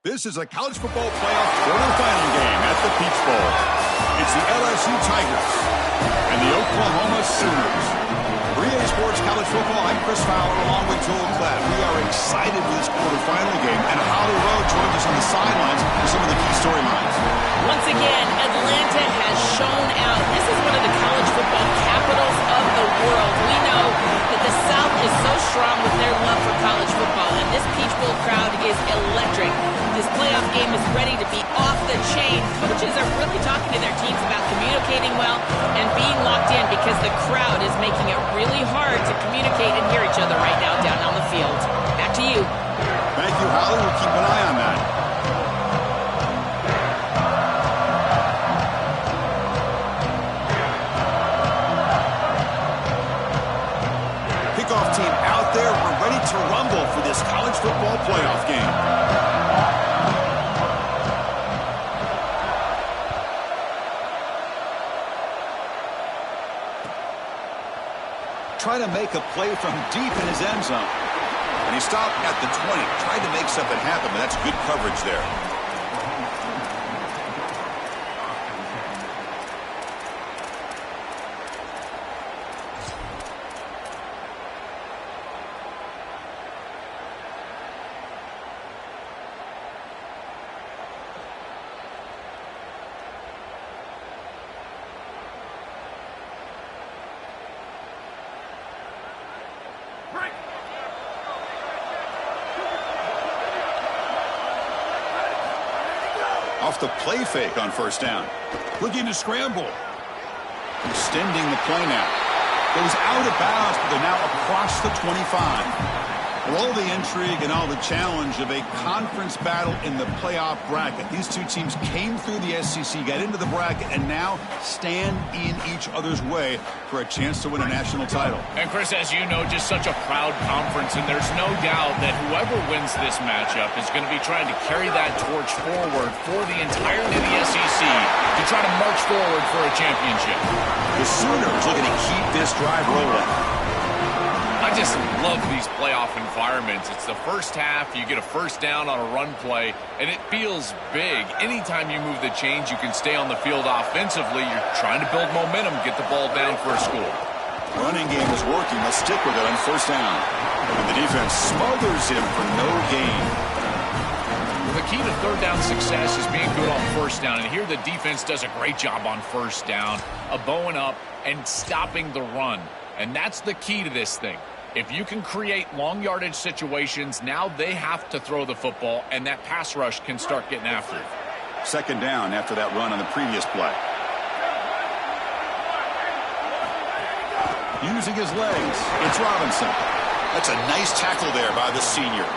This is a college football playoff quarterfinal game at the Peach Bowl. It's the LSU Tigers and the Oklahoma Sooners. 3A Sports College Football, I'm Chris Fowler along with Joel Klatt. We are excited for this quarterfinal game, and Holly Rowe joins us on the sidelines for some of the key storylines. Once again, Atlanta has shown out. This is one of the college football capitals of the world. We know that the South is so strong with their love for college football, and this Peach Bowl crowd is electric. This playoff game is ready to be off the chain. Coaches are really talking to their teams about communicating well and being locked in because the crowd is making it really hard to communicate and hear each other right now down on the field. Back to you. Thank you, Holly. We'll keep an eye on that. Kickoff team out there. We're ready to rumble for this college football playoff game. Trying to make a play from deep in his end zone. And he stopped at the 20. Tried to make something happen, but that's good coverage there. Off the play fake on first down. Looking to scramble. Extending the play now. Goes out of bounds, but they're now across the 25. With all the intrigue and all the challenge of a conference battle in the playoff bracket, these two teams came through the SEC, got into the bracket, and now stand in each other's way for a chance to win a national title. And Chris, as you know, just such a proud conference, and there's no doubt that whoever wins this matchup is going to be trying to carry that torch forward for the entirety of the SEC to try to march forward for a championship. The Sooners looking to keep this drive rolling. I just love these playoff environments. It's the first half, you get a first down on a run play, and it feels big. Anytime you move the chains, you can stay on the field offensively. You're trying to build momentum, get the ball down for a score. Running game is working. Let's stick with it on first down. And the defense smothers him for no gain. The key to third down success is being good on first down, and here the defense does a great job on first down of bowing up and stopping the run. And that's the key to this thing. If you can create long yardage situations, now they have to throw the football, and that pass rush can start getting after it. Second down after that run on the previous play. Using his legs, it's Robinson. That's a nice tackle there by the senior.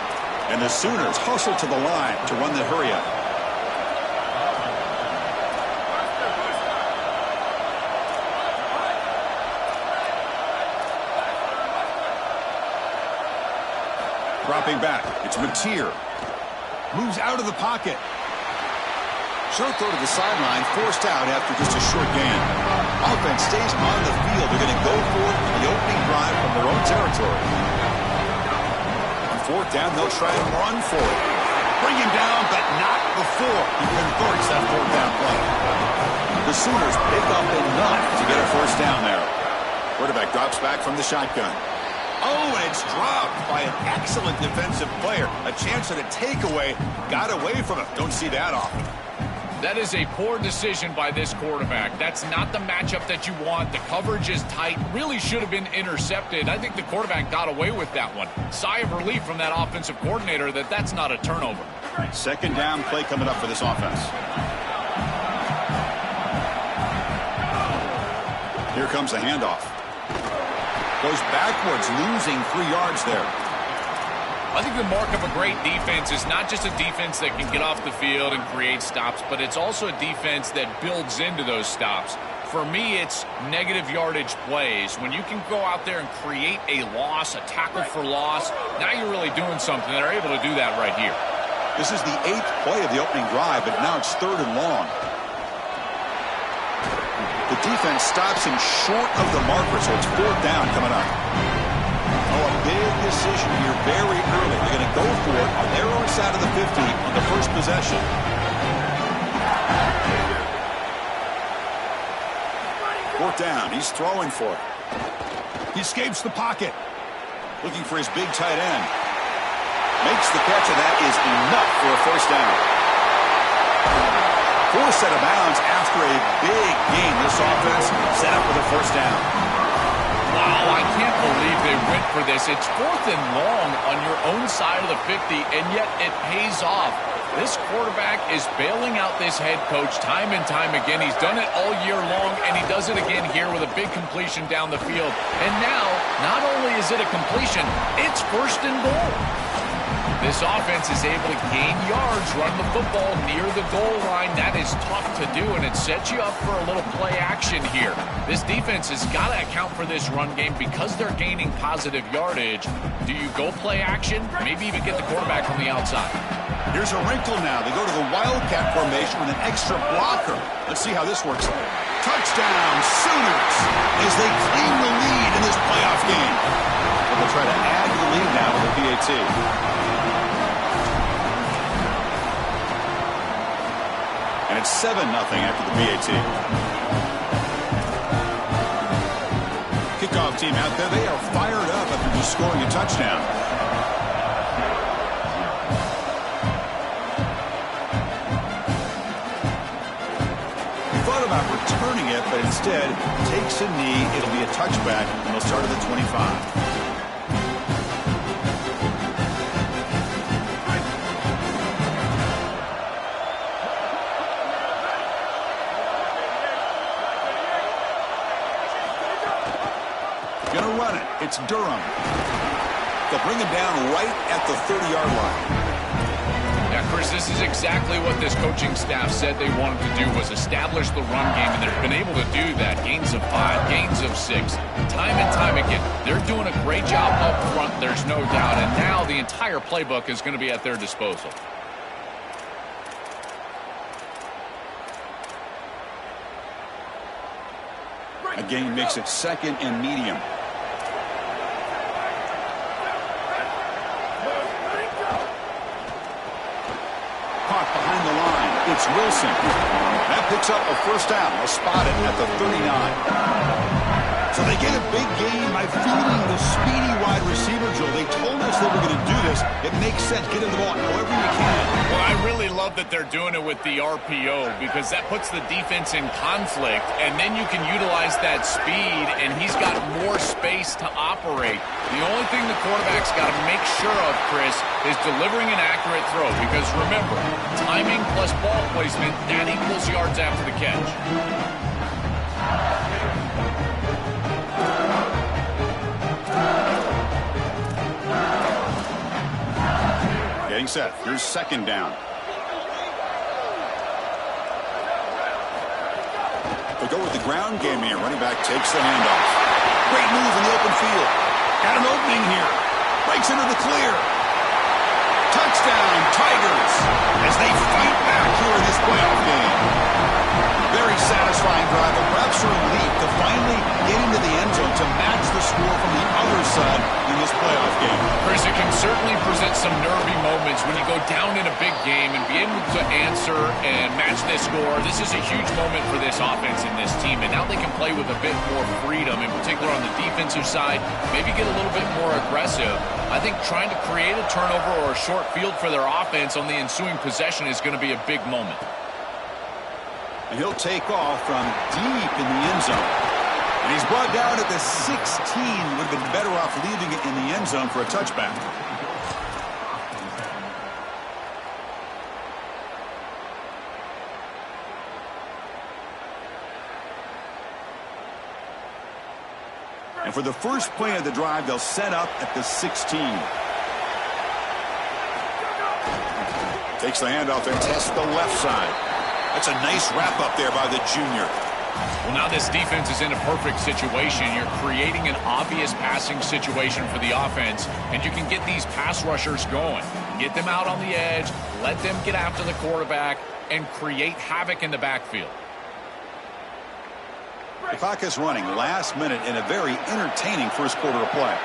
And the Sooners hustle to the line to run the hurry-up. Dropping back, it's Mateer. Moves out of the pocket. Short throw to the sideline, forced out after just a short gain. Offense stays on the field. They're going to go for it in the opening drive from their own territory. On fourth down, they'll try and run for it. Bring him down, but not before he converts that fourth down play. The Sooners pick up enough to get a first down there. Quarterback drops back from the shotgun. Oh, and it's dropped by an excellent defensive player. A chance at a takeaway. Got away from him. Don't see that often. That is a poor decision by this quarterback. That's not the matchup that you want. The coverage is tight. Really should have been intercepted. I think the quarterback got away with that one. Sigh of relief from that offensive coordinator that that's not a turnover. Second down play coming up for this offense. Here comes the handoff. Goes backwards, losing 3 yards there. I think the mark of a great defense is not just a defense that can get off the field and create stops, but it's also a defense that builds into those stops. For me, it's negative yardage plays. When you can go out there and create a loss, a tackle for loss, now you're really doing something. They're able to do that right here. This is the 8th play of the opening drive, but now it's 3rd and long. The defense stops him short of the marker, so it's 4th down coming up. Oh, a big decision here very early. They're going to go for it on their own side of the 50 on the first possession. Fourth down. He's throwing for it. He escapes the pocket. Looking for his big tight end. Makes the catch, and that is enough for a first down. Forced out of bounds after a big game. This offense set up with a first down. Wow, I can't believe they went for this. It's 4th and long on your own side of the 50, and yet it pays off. This quarterback is bailing out this head coach time and time again. He's done it all year long, and he does it again here with a big completion down the field. And now, not only is it a completion, it's 1st and goal. This offense is able to gain yards, run the football near the goal line. That is tough to do, and it sets you up for a little play action here. This defense has got to account for this run game because they're gaining positive yardage. Do you go play action? Maybe even get the quarterback on the outside. Here's a wrinkle now. They go to the Wildcat formation with an extra blocker. Let's see how this works. Touchdown, Sooners, as they claim the lead in this playoff game. They'll try to add to the lead now with the PAT. And it's 7-0 after the PAT. Kickoff team out there. They are fired up after just scoring a touchdown. He thought about returning it, but instead takes a knee. It'll be a touchback, and they'll start at the 25. Gonna run it. It's Durham. They'll bring him down right at the 30-yard line. Yeah, Chris, this is exactly what this coaching staff said they wanted to do, was establish the run game, and they've been able to do that. Gains of 5, gains of 6, time and time again. They're doing a great job up front, there's no doubt, and now the entire playbook is going to be at their disposal. Again, makes it 2nd and medium. Caught behind the line. It's Wilson. That picks up a first down. They'll spot it at the 39. So they get a big game by feeding the speedy wide receiver drill. They told us they were going to do this. It makes sense. Get him the ball however you can. Well, I really love that they're doing it with the RPO because that puts the defense in conflict, and then you can utilize that speed, and he's got more space to operate. The only thing the quarterback's got to make sure of, Chris, is delivering an accurate throw because, remember, timing plus ball placement, that equals yards after the catch. Getting set. Here's 2nd down. They go with the ground game here. Running back takes the handoff. Great move in the open field. Got an opening here. Breaks into the clear. Touchdown, Tigers, as they fight back here in this playoff game. Very satisfying drive, but perhaps a relief to finally get into the end zone to match the score from the other side in this playoff game. Chris, it can certainly present some nervy moments when you go down in a big game and be able to answer and match this score. This is a huge moment for this offense and this team, and now they can play with a bit more freedom, in particular on the defensive side, maybe get a little bit more aggressive. I think trying to create a turnover or a short field for their offense on the ensuing possession is going to be a big moment. And he'll take off from deep in the end zone. And he's brought down at the 16. Would have been better off leaving it in the end zone for a touchback. And for the first play of the drive, they'll set up at the 16. Takes the handoff and tests the left side. That's a nice wrap up there by the junior. Well, now this defense is in a perfect situation. You're creating an obvious passing situation for the offense, and you can get these pass rushers going. Get them out on the edge, let them get after the quarterback, and create havoc in the backfield. The clock is running last minute in a very entertaining first quarter of play.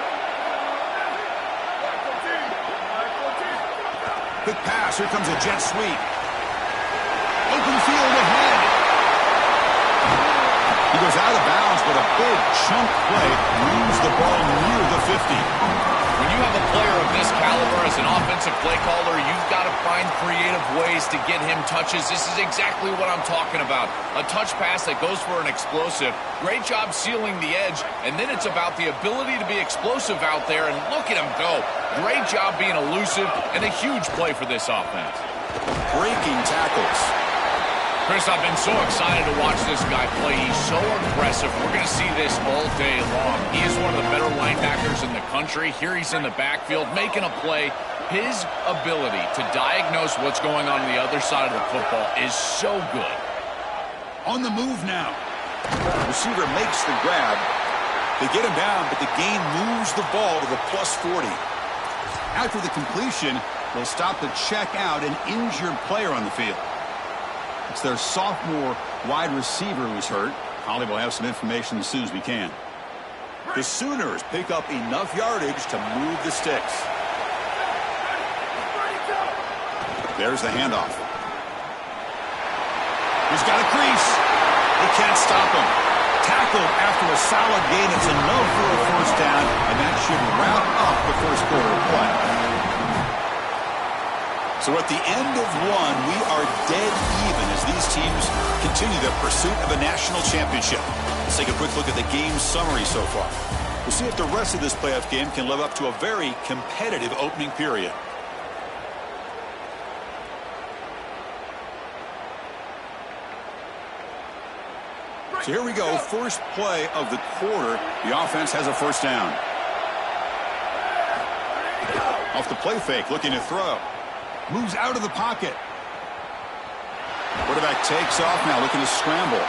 Quick pass. Here comes a jet sweep. Open field ahead. He goes out of bounds, but a big chunk play moves the ball near the 50. When you have a player of this caliber as an offensive play caller, you've got to find creative ways to get him touches. This is exactly what I'm talking about. A touch pass that goes for an explosive. Great job sealing the edge, and then it's about the ability to be explosive out there, and look at him go. Great job being elusive, and a huge play for this offense. Breaking tackles. Chris, I've been so excited to watch this guy play. He's so aggressive. We're going to see this all day long. He is one of the better linebackers in the country. Here he's in the backfield making a play. His ability to diagnose what's going on the other side of the football is so good. On the move now. Receiver makes the grab. They get him down, but the gain moves the ball to the +40. After the completion, they'll stop to check out an injured player on the field. It's their sophomore wide receiver who's hurt. Holly will have some information as soon as we can. The Sooners pick up enough yardage to move the sticks. There's the handoff. He's got a crease. They can't stop him. Tackled after a solid gain. It's enough for a first down, and that should wrap up the first quarter of play. So at the end of one, we are dead even as these teams continue their pursuit of a national championship. Let's take a quick look at the game summary so far. We'll see if the rest of this playoff game can live up to a very competitive opening period. So here we go, first play of the quarter. The offense has a first down. Off the play fake, looking to throw. Moves out of the pocket. Quarterback takes off now, looking to scramble.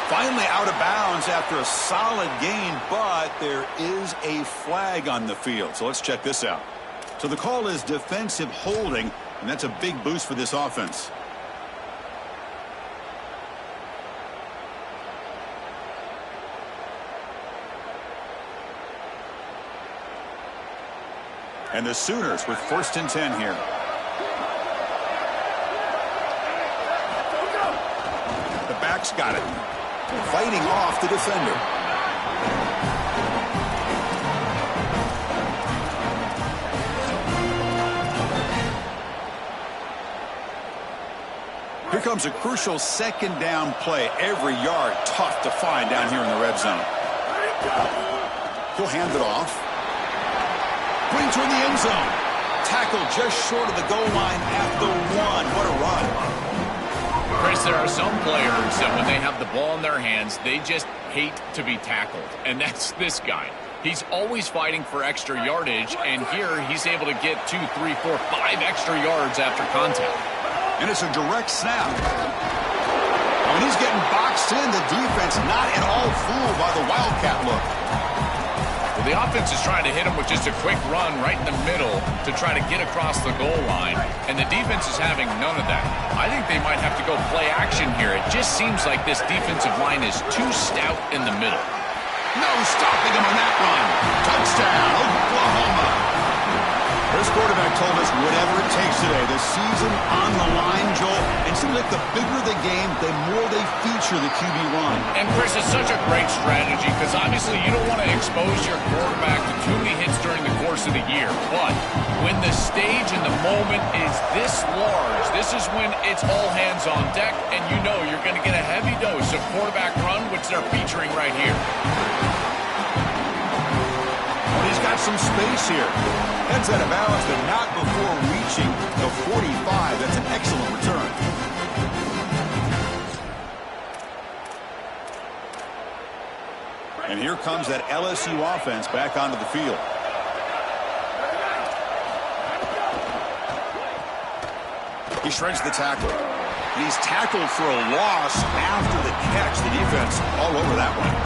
Finally out of bounds after a solid gain, but there is a flag on the field. So let's check this out. So the call is defensive holding, and that's a big boost for this offense. And the Sooners with 1st and 10 here. The back's got it. Fighting off the defender. Here comes a crucial second down play. Every yard tough to find down here in the red zone. He'll hand it off. Brings her in the end zone. Tackled just short of the goal line at the 1. What a run. Chris, there are some players that when they have the ball in their hands, they just hate to be tackled. And that's this guy. He's always fighting for extra yardage, and here he's able to get 2, 3, 4, 5 extra yards after contact. And it's a direct snap. When he's getting boxed in, the defense not at all fooled by the Wildcat look. Well, the offense is trying to hit him with just a quick run right in the middle to try to get across the goal line, and the defense is having none of that. I think they might have to go play action here. It just seems like this defensive line is too stout in the middle. No stopping him on that run. Touchdown, Oklahoma. This quarterback told us whatever it takes today. The season on the line, Joel. And it seems like the bigger the game, the more they feature the QB run. And, Chris, it's such a great strategy because obviously you don't want to expose your quarterback to too many hits during the course of the year. But when the stage and the moment is this large, this is when it's all hands on deck, and you know you're going to get a heavy dose of quarterback run, which they're featuring right here. Well, he's got some space here. Heads out of bounds, but not before reaching the 45. That's an excellent return. And here comes that LSU offense back onto the field. He shreds the tackle. And he's tackled for a loss after the catch. The defense all over that one.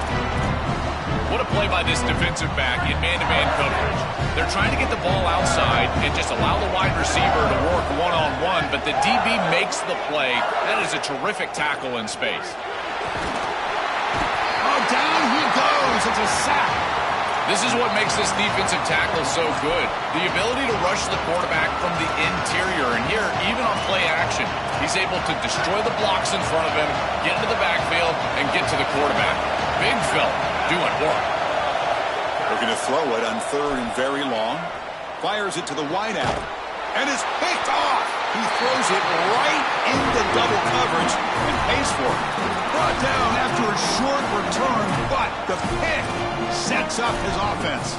What a play by this defensive back in man-to-man coverage. They're trying to get the ball outside and just allow the wide receiver to work one-on-one, but the DB makes the play. That is a terrific tackle in space. Oh, down he goes. It's a sack. This is what makes this defensive tackle so good. The ability to rush the quarterback from the interior. And here, even on play action, he's able to destroy the blocks in front of him, get into the backfield, and get to the quarterback. Big Phil doing work. They're going to throw it on 3rd and very long. Fires it to the wideout. And it's picked off. He throws it right into double coverage and pays for it. Brought down after a short return, but the pick sets up his offense.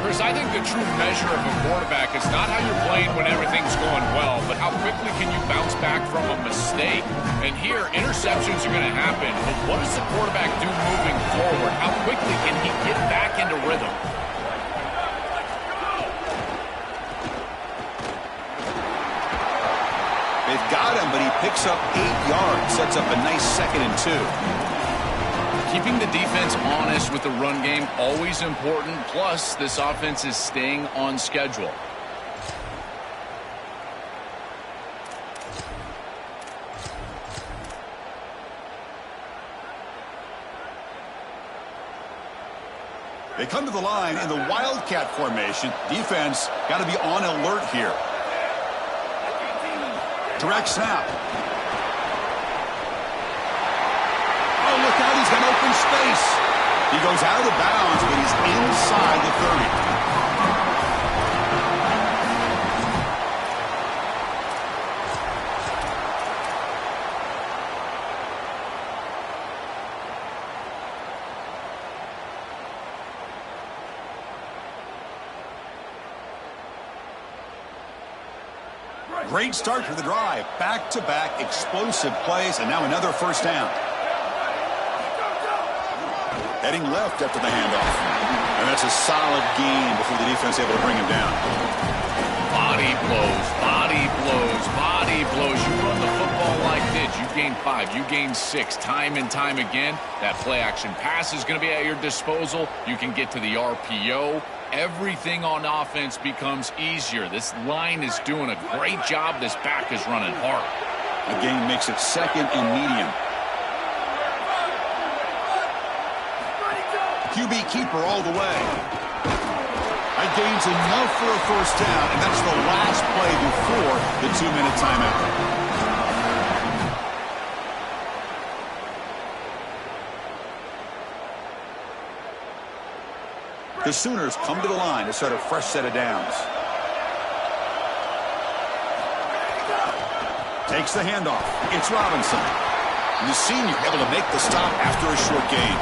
Chris, I think the true measure of a quarterback is not how you're playing when everything's going well, but how quickly can you bounce back from a mistake. And here, interceptions are going to happen, but what does the quarterback do moving forward? How quickly can he get back into rhythm? They've got him, but he picks up 8 yards, sets up a nice 2nd and 2. Keeping the defense honest with the run game, always important. Plus, this offense is staying on schedule. They come to the line in the Wildcat formation. Defense got to be on alert here. Direct snap. Oh, look out, he's got open space. He goes out of bounds, but he's inside the 30. Great start to the drive. Back-to-back explosive plays, and now another first down. Heading left after the handoff. And that's a solid gain before the defense able to bring him down. Body blows, body blows, body blows. You run the football like this, you gain 5, you gain 6, time and time again. That play-action pass is going to be at your disposal. You can get to the RPO. Everything on offense becomes easier. This line is doing a great job. This back is running hard. A gain makes it 2nd and medium. QB keeper all the way. That gains enough for a first down, and that's the last play before the 2-minute timeout. The Sooners come to the line to start a fresh set of downs. Takes the handoff. It's Robinson. And the senior able to make the stop after a short gain.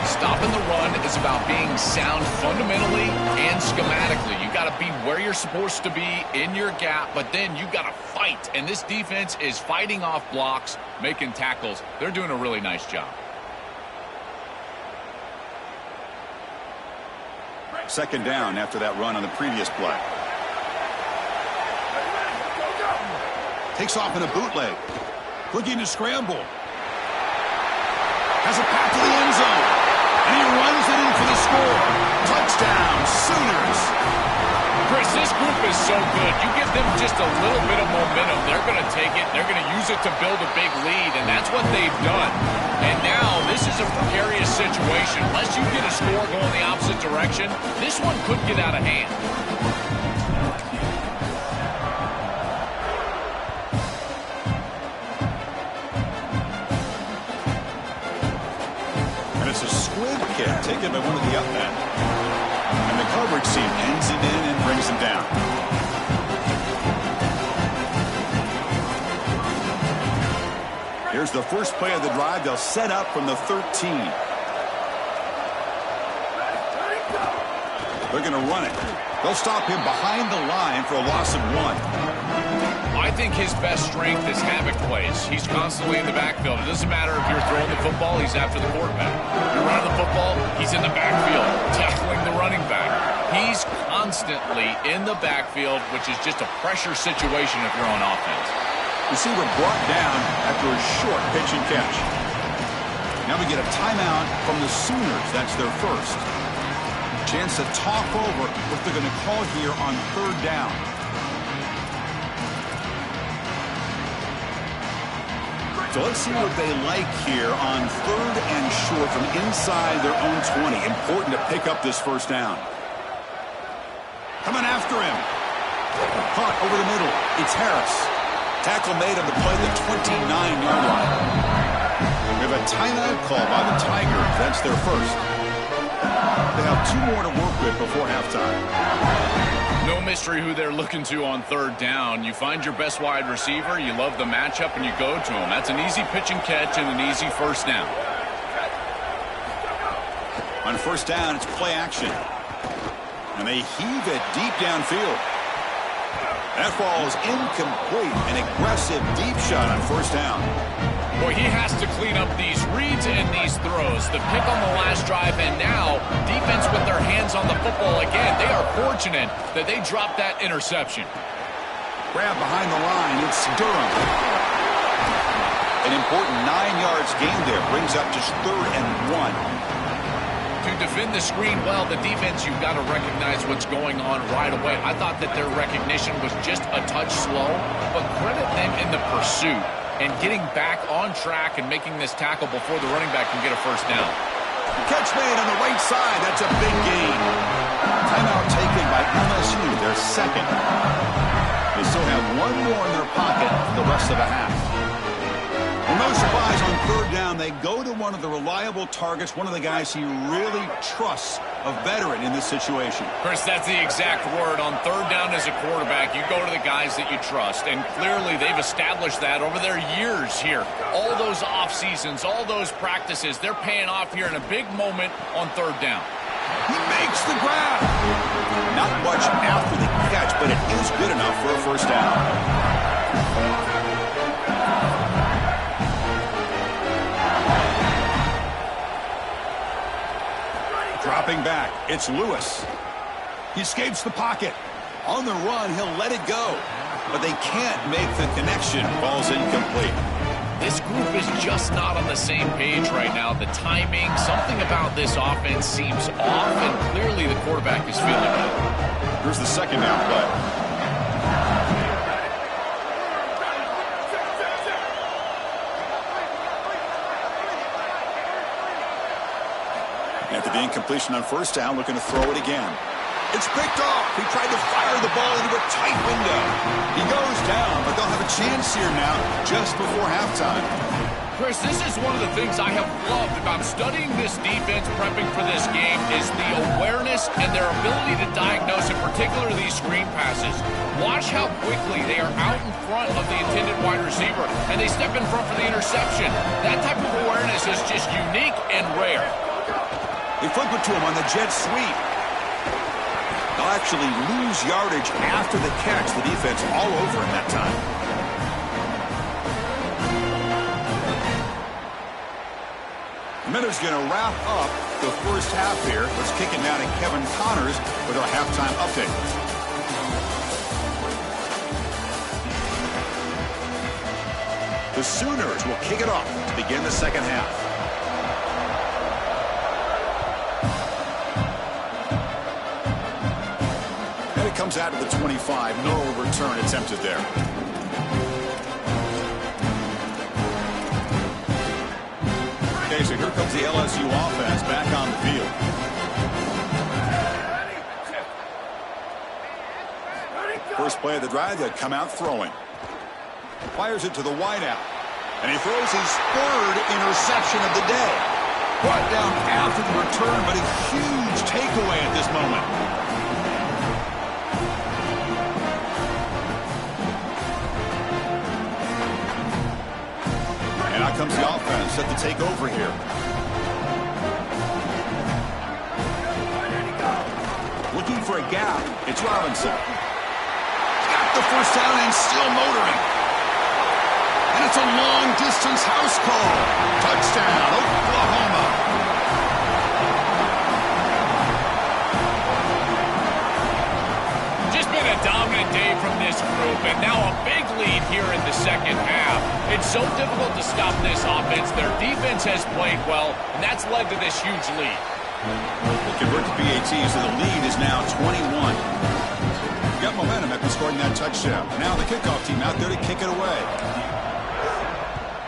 Stopping the run is about being sound fundamentally and schematically. You got to be where you're supposed to be in your gap, but then you got to fight. And this defense is fighting off blocks, making tackles. They're doing a really nice job. 2nd down after that run on the previous play. Takes off in a bootleg. Looking to scramble. Has a path to the end zone. And he runs it in for the score. Touchdown, Sooners. Chris, this group is so good. You give them just a little bit of momentum, they're going to take it. They're going to use it to build a big lead, and that's what they've done. And now this is a precarious situation. Unless you get a score going the opposite direction, this one could get out of hand. And it's a squib kick taken by one of the up men. And the coverage team ends it in and brings him down. Here's the first play of the drive. They'll set up from the 13. They're going to run it. They'll stop him behind the line for a loss of 1. I think his best strength is havoc plays. He's constantly in the backfield. It doesn't matter if you're throwing the football, he's after the quarterback. You're running the football, he's in the backfield, tackling the running back. He's constantly in the backfield, which is just a pressure situation if you're on offense. Receiver brought down after a short pitch and catch. Now we get a timeout from the Sooners. That's their first. Chance to talk over what they're going to call here on 3rd down. So let's see what they like here on 3rd and short from inside their own 20. Important to pick up this first down. Coming after him. Caught over the middle. It's Harris. Tackle made on the play at the 29-yard line. We have a timeout call by the Tigers. That's their first. They have 2 more to work with before halftime. No mystery who they're looking to on 3rd down. You find your best wide receiver, you love the matchup, and you go to him. That's an easy pitch and catch and an easy first down. On first down, it's play action. And they heave it deep downfield. That ball is incomplete. An aggressive deep shot on first down. Boy, he has to clean up these reads and these throws. The pick on the last drive, and now defense with their hands on the football again. They are fortunate that they dropped that interception. Grab behind the line. It's Durham. An important 9 yards gain there. Brings up just 3rd and 1. To defend the screen well, the defense, you've got to recognize what's going on right away. I thought that their recognition was just a touch slow, but credit them in the pursuit and getting back on track and making this tackle before the running back can get a first down. Catch made on the right side. That's a big gain. Timeout taken by LSU, their second. They still have 1 more in their pocket for the rest of the half. Well, no surprise on 3rd down. They go to one of the reliable targets, one of the guys he really trusts, a veteran in this situation. Chris, that's the exact word. On 3rd down as a quarterback, you go to the guys that you trust, and clearly they've established that over their years here. All those off seasons, all those practices, they're paying off here in a big moment on 3rd down. He makes the grab. Not much after the catch, but it is good enough for a first down. Dropping back, it's Lewis. He escapes the pocket. On the run, he'll let it go. But they can't make the connection. Ball's incomplete. This group is just not on the same page right now. The timing, something about this offense seems off, and clearly the quarterback is feeling it. Here's the second down play. After the incompletion on first down, looking to throw it again. It's picked off. He tried to fire the ball into a tight window. He goes down, but they'll have a chance here now just before halftime. Chris, this is one of the things I have loved about studying this defense, prepping for this game, is the awareness and their ability to diagnose, in particular, these screen passes. Watch how quickly they are out in front of the intended wide receiver, and they step in front for the interception. That type of awareness is just unique and rare. They flip it to him on the jet sweep. They'll actually lose yardage after the catch. The defense all over him that time. Miller's going to wrap up the first half here. Let's kick it now to Kevin Connors with our halftime update. The Sooners will kick it off to begin the second half. Comes out of the 25. No return attempted there. Okay, so here comes the LSU offense back on the field. First play of the drive, they come out throwing. Fires it to the wideout. And he throws his 3rd interception of the day. Brought down after the return, but a huge takeaway at this moment. Out comes the offense set to take over here. Looking for a gap. It's Robinson. Got the first down and still motoring. And it's a long-distance house call. Touchdown, Oklahoma. A dominant day from this group, and now a big lead here in the second half. It's so difficult to stop this offense. Their defense has played well, and that's led to this huge lead. They convert to PAT, so the lead is now 21. Got momentum after scoring. scoring that touchdown. Now the kickoff team out there to kick it away. 2nd and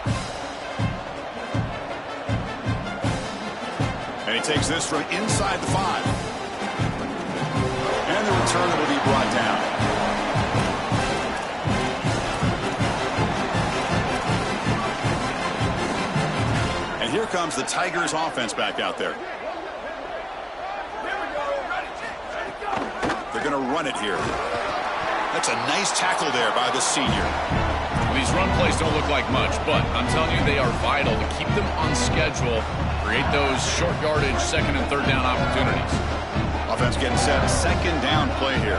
10 And he takes this from inside the 5. And the return will be brought down. And here comes the Tigers offense back out there. They're going to run it here. That's a nice tackle there by the senior. These run plays don't look like much, but I'm telling you they are vital to keep them on schedule, create those short yardage second and third down opportunities. Offense getting set. Second down play here.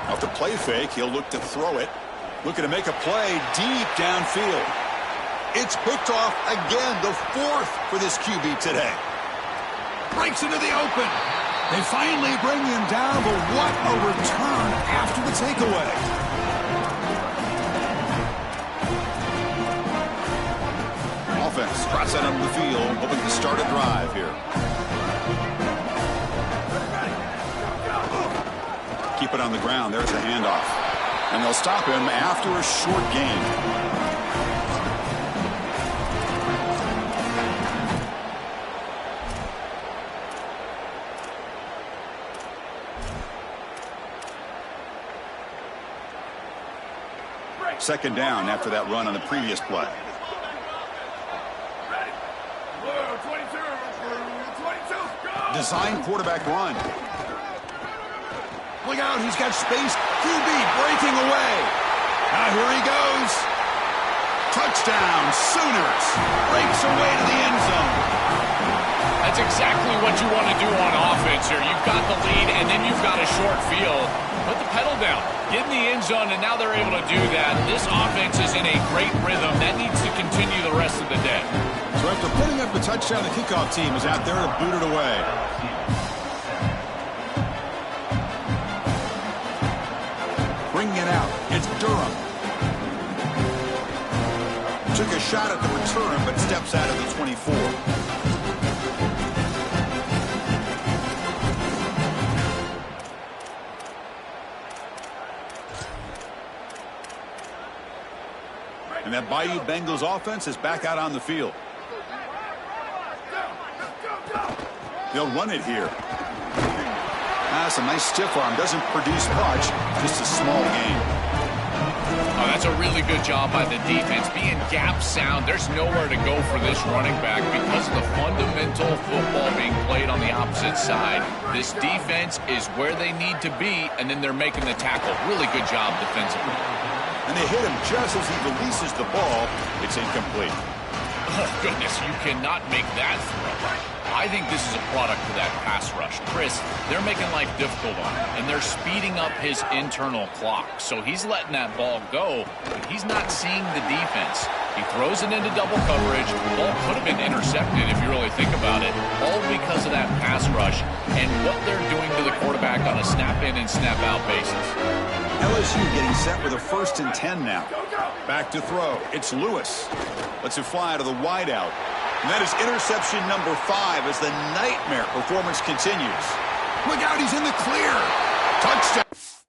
Off the play fake, he'll look to throw it. Looking to make a play deep downfield. It's picked off again, the 4th for this QB today. Breaks into the open. They finally bring him down, but what a return after the takeaway. Offense trots out onto the field, hoping to start a drive here. Keep it on the ground. There's the handoff. And they'll stop him after a short gain. Second down after that run on the previous play. Design quarterback run. Look out, he's got space. QB breaking away. Now here he goes. Touchdown, Sooners. Breaks away to the end zone. That's exactly what you want to do on offense here. You've got the lead, and then you've got a short field. Put the pedal down. Get in the end zone, and now they're able to do that. This offense is in a great rhythm. That needs to continue the rest of the day. So after putting up the touchdown, the kickoff team is out there to boot it away. Bringing it out. It's Durham. Took a shot at the return, but steps out of the 24. And that Bayou Bengals offense is back out on the field. They'll run it here. That's a nice stiff arm. Doesn't produce much. Just a small gain. Oh, that's a really good job by the defense. Being gap sound, there's nowhere to go for this running back because of the fundamental football being played on the opposite side. This defense is where they need to be, and then they're making the tackle. Really good job defensively. And they hit him just as he releases the ball. It's incomplete. Oh, goodness, you cannot make that throw. I think this is a product of that pass rush. Chris, they're making life difficult on him, and they're speeding up his internal clock. So he's letting that ball go, but he's not seeing the defense. He throws it into double coverage. The ball could have been intercepted if you really think about it, all because of that pass rush and what they're doing to the quarterback on a snap-in and snap-out basis. LSU getting set with a 1st and 10 now. Back to throw. It's Lewis. Lets it fly to the wideout. And that is interception number 5 as the nightmare performance continues. Look out, he's in the clear. Touchdown.